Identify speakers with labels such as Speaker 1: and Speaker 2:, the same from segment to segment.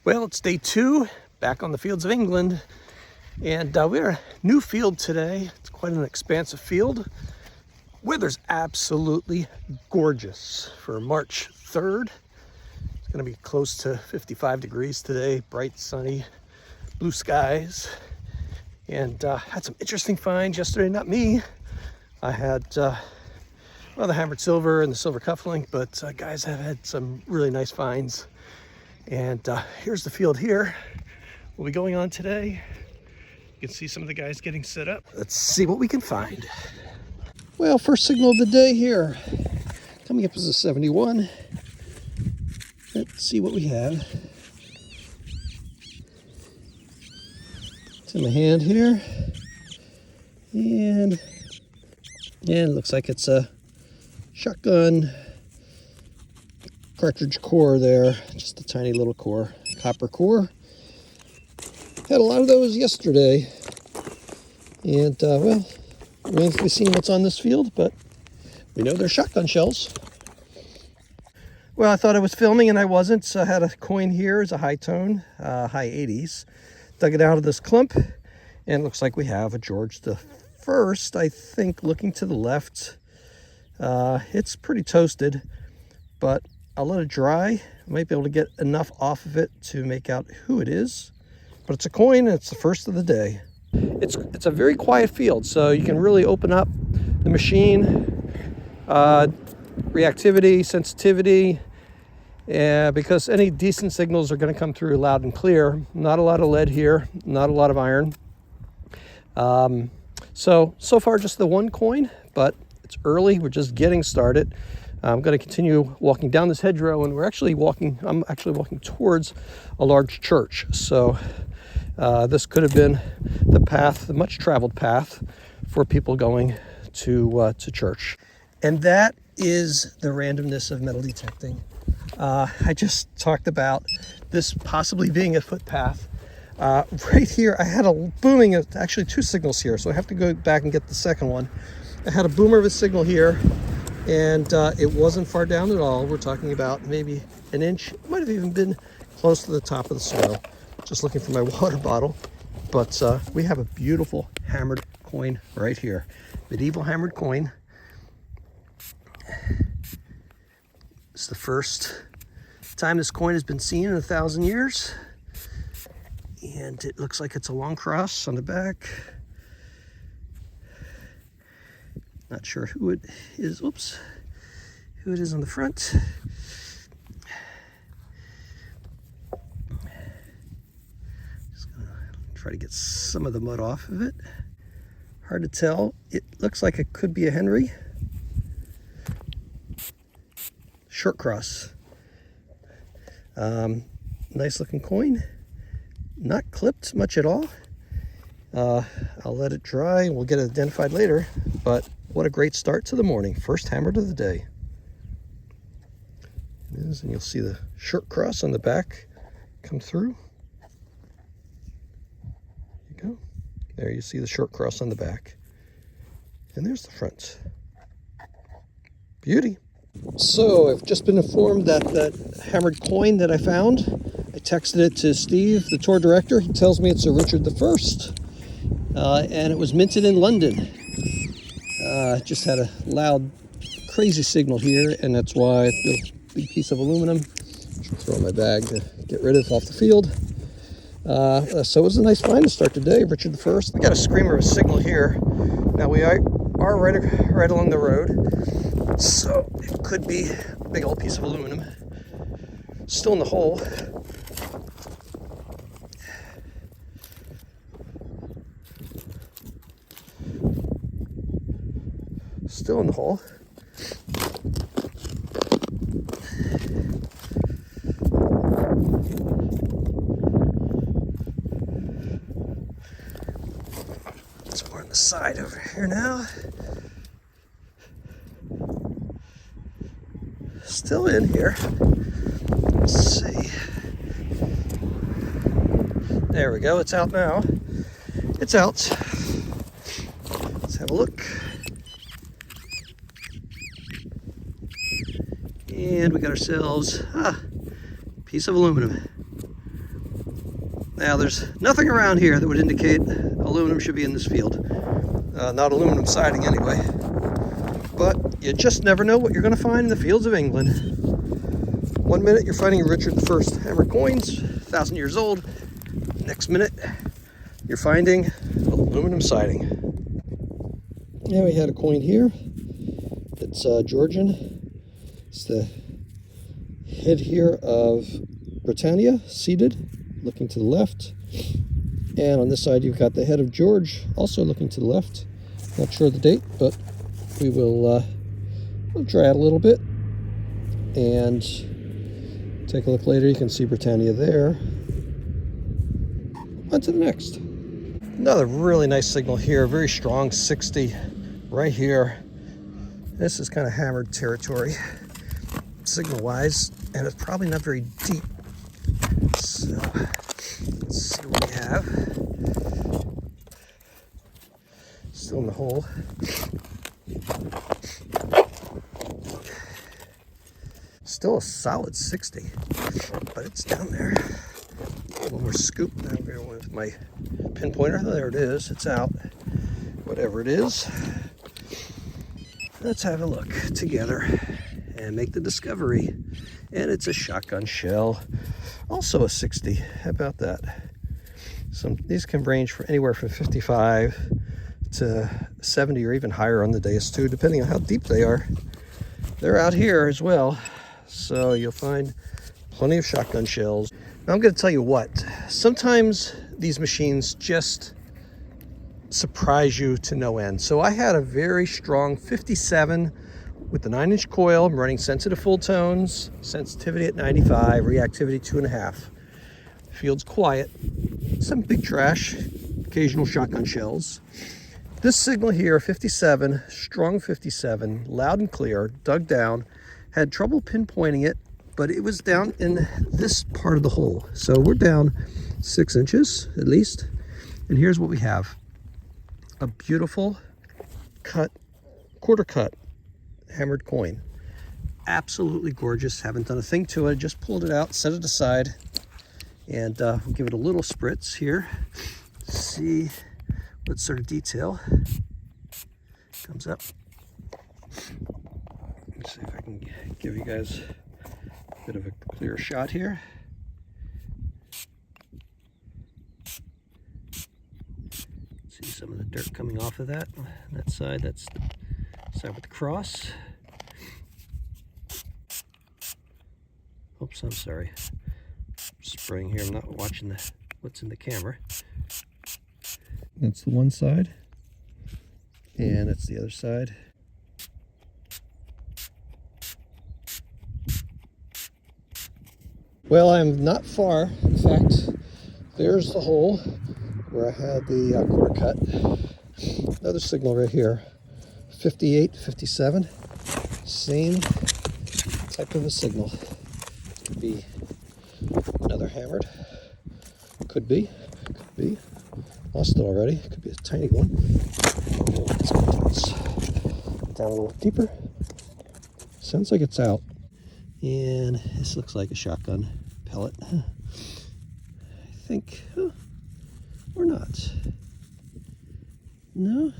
Speaker 1: Well, it's day 2, back on the fields of England, and we're in a new field today. It's quite an expansive field. Weather's absolutely gorgeous for March 3rd. It's going to be close to 55 degrees today, bright, sunny, blue skies, and had some interesting finds yesterday. Not me. I had well, the hammered silver and the silver cufflink, but guys have had some really nice finds. And here's the field here we'll be going on today. You can see some of the guys getting set up. Let's see what we can find. Well, first signal of the day here. Coming up is a 71. Let's see what we have. It's in my hand here. And it looks like it's a shotgun cartridge core there, just a tiny little core, copper core. Had a lot of those yesterday, and well, remains to be seen what's on this field, but we know they're shotgun shells. Well, I thought I was filming and I wasn't, so I had a coin here. It's a high tone, high 80s. Dug it out of this clump, and it looks like we have a George the First, I think, looking to the left. It's pretty toasted, but I'll let it dry. I might be able to get enough off of it to make out who it is. But it's a coin, and it's the first of the day. It's a very quiet field, so you can really open up the machine, reactivity, sensitivity, because any decent signals are going to come through loud and clear. Not a lot of lead here, not a lot of iron. So far just the one coin, but it's early. We're just getting started. I'm going to continue walking down this hedgerow, and I'm actually walking towards a large church. So this could have been the much traveled path for people going to church. And that is the randomness of metal detecting. I just talked about this possibly being a footpath. Right here, I had a booming, actually 2 signals here, so I have to go back and get the second one. I had a boomer of a signal here, and it wasn't far down at all. We're talking about maybe an inch. It might have even been close to the top of the soil. Just looking for my water bottle. But we have a beautiful hammered coin right here. Medieval hammered coin. It's the first time this coin has been seen in 1,000 years. And it looks like it's a long cross on the back. Not sure who it is. Oops. Who it is on the front. Just gonna try to get some of the mud off of it. Hard to tell. It looks like it could be a Henry. Short cross. Nice looking coin. Not clipped much at all. I'll let it dry and we'll get it identified later, but what a great start to the morning. First hammered of the day. It is, and you'll see the short cross on the back come through. There you go. There you see the short cross on the back. And there's the front. Beauty. So I've just been informed that that hammered coin that I found, I texted it to Steve, the tour director. He tells me it's a Richard the First, and it was minted in London. Just had a loud, crazy signal here, and that's why the big piece of aluminum, which I'll throw in my bag to get rid of off the field. So it was a nice find to start today, Richard the First. We got a screamer of a signal here. Now we are right along the road, so it could be a big old piece of aluminum still in the hole. Still in the hole. It's more on the side over here now. Still in here. Let's see. There we go. It's out now. It's out. Let's have a look. And we got ourselves a piece of aluminum. Now there's nothing around here that would indicate aluminum should be in this field. Not aluminum siding anyway. But you just never know what you're going to find in the fields of England. One minute you're finding Richard I hammered coins, 1,000 years old. Next minute you're finding aluminum siding. Now we had a coin here. It's Georgian. It's the head here of Britannia, seated, looking to the left. And on this side you've got the head of George, also looking to the left. Not sure of the date, but we will we'll dry out a little bit. And take a look later. You can see Britannia there. On to the next. Another really nice signal here. Very strong 60 right here. This is kind of hammered territory, signal-wise, and it's probably not very deep. So, let's see what we have. Still in the hole. Still a solid 60, but it's down there. One more scoop. Now I'm going with my pinpointer. There it is. It's out. Whatever it is. Let's have a look together and make the discovery. And it's a shotgun shell. Also a 60. How about that? These can range from anywhere from 55 to 70 or even higher on the dais too, depending on how deep they are. They're out here as well. So you'll find plenty of shotgun shells. Now I'm going to tell you what, sometimes these machines just surprise you to no end. So I had a very strong 57 with the 9-inch coil. I'm running sensitive full tones, sensitivity at 95, reactivity 2.5. Field's quiet, some big trash, occasional shotgun shells. This signal here, 57, strong 57, loud and clear, dug down. Had trouble pinpointing it, but it was down in this part of the hole. So we're down 6 inches at least. And here's what we have. A beautiful cut, quarter cut, hammered coin. Absolutely gorgeous. Haven't done a thing to it. Just pulled it out, set it aside, and we'll give it a little spritz here. See what sort of detail comes up. Let's see if I can give you guys a bit of a clear shot here. See some of the dirt coming off of that side. That's the side with the cross. Oops, I'm sorry. Spraying here. I'm not watching what's in the camera. That's the one side, and that's the other side. Well, I'm not far. In fact, there's the hole where I had the quarter cut. Another signal right here, 58, 57, same type of a signal. Could be another hammered. Could be. Lost it already. Could be a tiny one. Let's go down a little deeper. Sounds like it's out. And this looks like a shotgun pellet. I think, or not. No,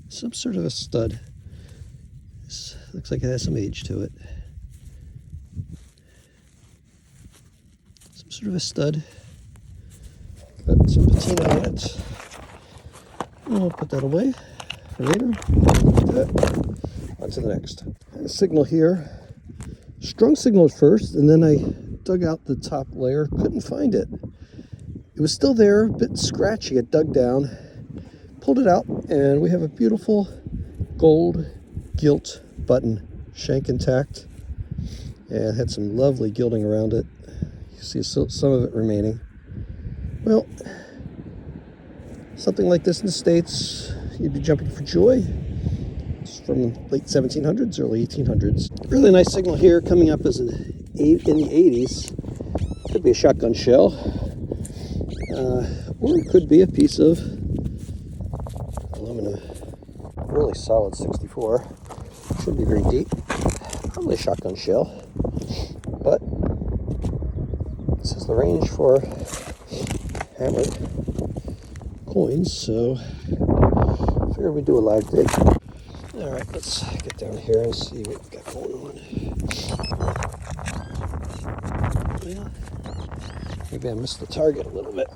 Speaker 1: some sort of a stud. This looks like it has some age to it. Some sort of a stud. Got some patina on it. I'll put that away for later. On to the next. A signal here. Strung signal at first, and then I dug out the top layer. Couldn't find it. It was still there, a bit scratchy. It dug down. Pulled it out, and we have a beautiful gold gilt button, shank intact, and had some lovely gilding around it. You see some of it remaining. Well, something like this in the States, you'd be jumping for joy. It's from late 1700s, early 1800s. Really nice signal here, coming up as in the 80s. Could be a shotgun shell, or it could be a piece of aluminum. Really solid 64. Should be very deep. Probably a shotgun shell. But this is the range for hammered coins, so I figured we'd do a live dig. All right, let's get down here and see what we've got going on. Well, maybe I missed the target a little bit.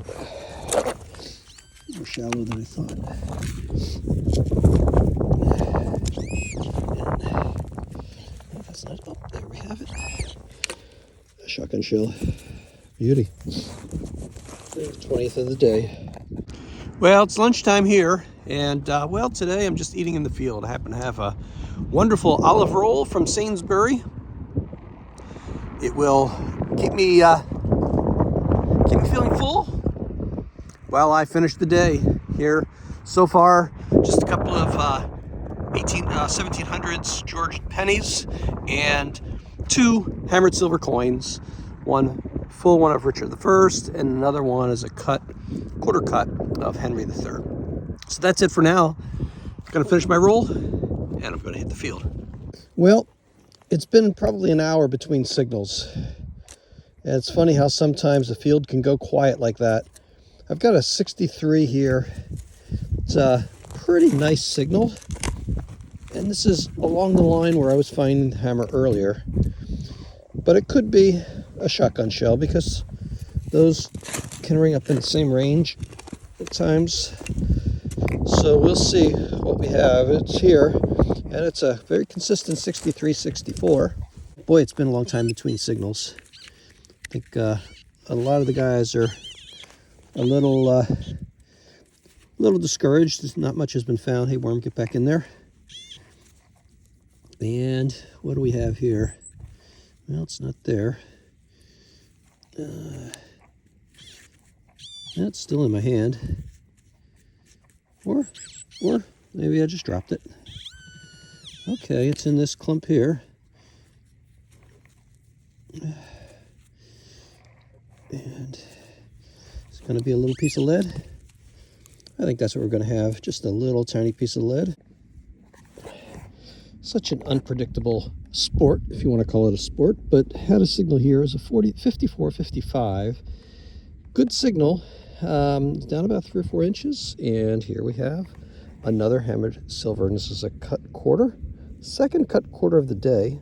Speaker 1: More shallow than I thought. And that's not, oh, there we have it. A shotgun shell. Beauty. 20th of the day. Well, it's lunchtime here, and well, today I'm just eating in the field. I happen to have a wonderful olive roll from Sainsbury. It will keep me feeling full while I finish the day here. So far, just a couple of 1700s George pennies and 2 hammered silver coins. One full one of Richard I, and another one is a quarter cut of Henry III. So that's it for now. I'm gonna finish my roll and I'm gonna hit the field. Well, it's been probably an hour between signals. And it's funny how sometimes the field can go quiet like that. I've got a 63 here. It's a pretty nice signal. And this is along the line where I was finding the hammer earlier. But it could be a shotgun shell because those can ring up in the same range at times. So we'll see what we have. It's here, and it's a very consistent 63, 64. Boy, it's been a long time between signals. I think a lot of the guys are a little discouraged. Not much has been found. Hey, worm, get back in there. And what do we have here? Well, it's not there. That's still in my hand. Or maybe I just dropped it. Okay, it's in this clump here. And it's going to be a little piece of lead. I think that's what we're going to have, just a little tiny piece of lead. Such an unpredictable sport, if you want to call it a sport, but had a signal here as a 54-55. Good signal, down about 3 or 4 inches, and here we have another hammered silver, and this is a cut quarter, second cut quarter of the day.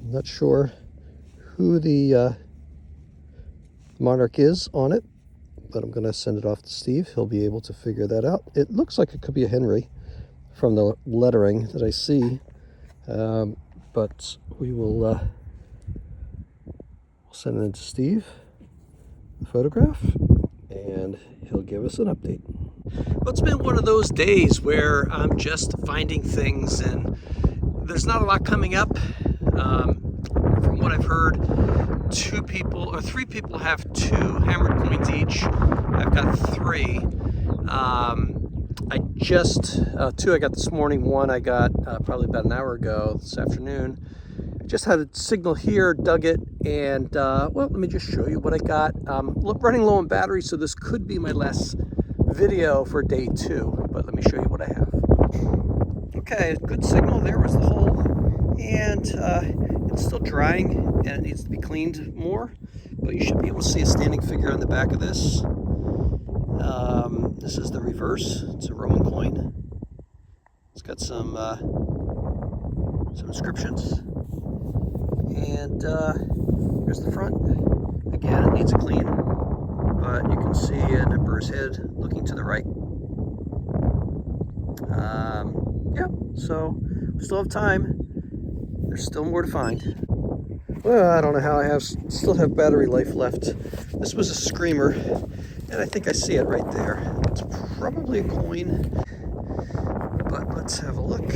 Speaker 1: I'm not sure who the monarch is on it, but I'm going to send it off to Steve. He'll be able to figure that out. It looks like it could be a Henry from the lettering that I see, but we will send it in to Steve, the photograph, and he'll give us an update. Well, it's been one of those days where I'm just finding things, and there's not a lot coming up. From what I've heard, 3 people have 2 hammered coins each. I've got 3. I just 2 I got this morning. 1 I got probably about an hour ago this afternoon. I just had a signal here, dug it, and well, let me just show you what I got. Running low on battery, so this could be my last video for day 2, but let me show you what I have. Okay, good signal. There was the hole, and it's still drying and it needs to be cleaned more, but you should be able to see a standing figure on the back of this. This is the reverse. It's a Roman coin. It's got some inscriptions, and here's the front. Again, it needs a clean, but you can see an emperor's head looking to the right. Yeah, so we still have time. There's still more to find. Well, I don't know how I still have battery life left. This was a screamer, and I think I see it right there. It's probably a coin, but let's have a look.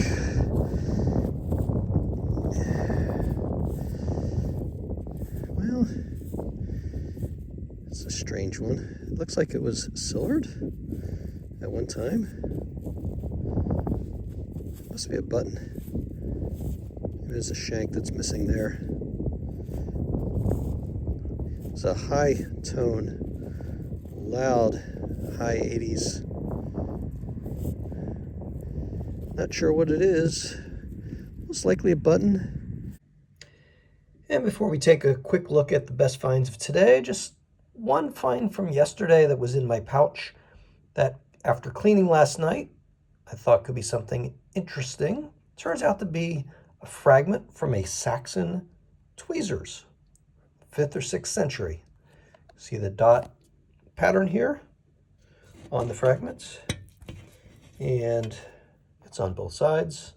Speaker 1: Well, it's a strange one. It looks like it was silvered at one time. Must be a button. There's a shank that's missing there. It's a high tone, loud, high 80s. Not sure what it is. Most likely a button. And before we take a quick look at the best finds of today, just one find from yesterday that was in my pouch that after cleaning last night, I thought could be something interesting. Turns out to be a fragment from a Saxon tweezers, 5th or 6th century. See the dot pattern here on the fragments, and it's on both sides.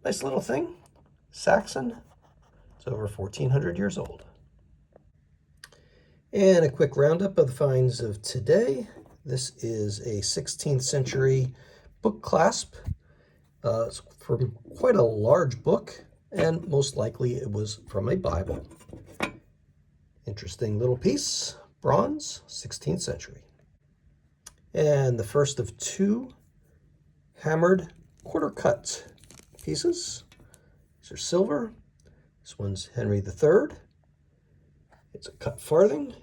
Speaker 1: Nice little thing, Saxon. It's over 1,400 years old. And a quick roundup of the finds of today. This is a 16th century book clasp. It's from quite a large book, and most likely it was from a Bible. Interesting little piece, bronze, 16th century. And the first of 2 hammered quarter cut pieces. These are silver. This one's Henry III. It's a cut farthing,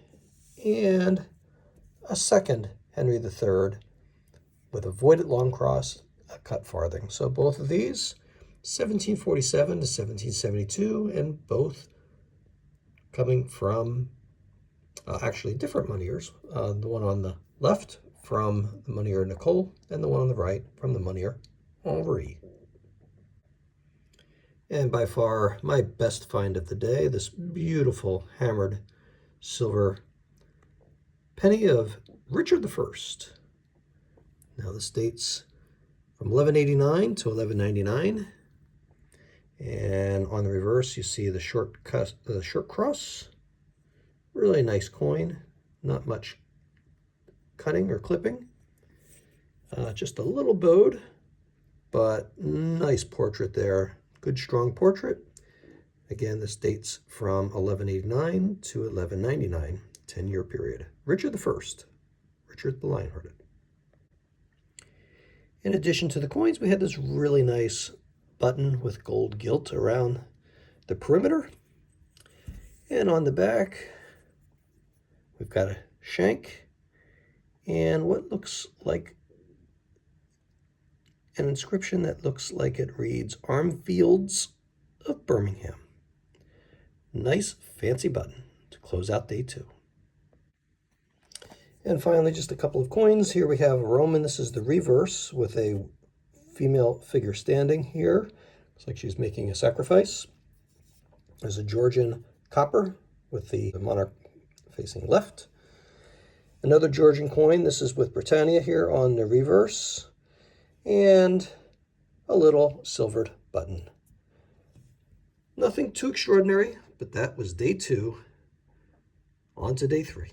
Speaker 1: and a second Henry III with a voided long cross, a cut farthing. So both of these, 1747 to 1772, and both coming from actually different moneyers. The one on the left from the moneyer Nicole, and the one on the right from the moneyer Henri. And by far my best find of the day, this beautiful hammered silver penny of Richard I. Now this dates from 1189 to 1199. And on the reverse, you see the short cross. Really nice coin. Not much cutting or clipping. Just a little bowed, but nice portrait there. Good strong portrait. Again, this dates from 1189 to 1199, 10-year period. Richard I, Richard the Lionhearted. In addition to the coins, we had this really nice button with gold gilt around the perimeter. And on the back, we've got a shank and what looks like an inscription that looks like it reads Armfields of Birmingham. Nice fancy button to close out day 2. And finally, just a couple of coins. Here we have a Roman. This is the reverse with a female figure standing here. Looks like she's making a sacrifice. There's a Georgian copper with the monarch facing left. Another Georgian coin. This is with Britannia here on the reverse. And a little silvered button. Nothing too extraordinary, but that was day 2. On to day 3.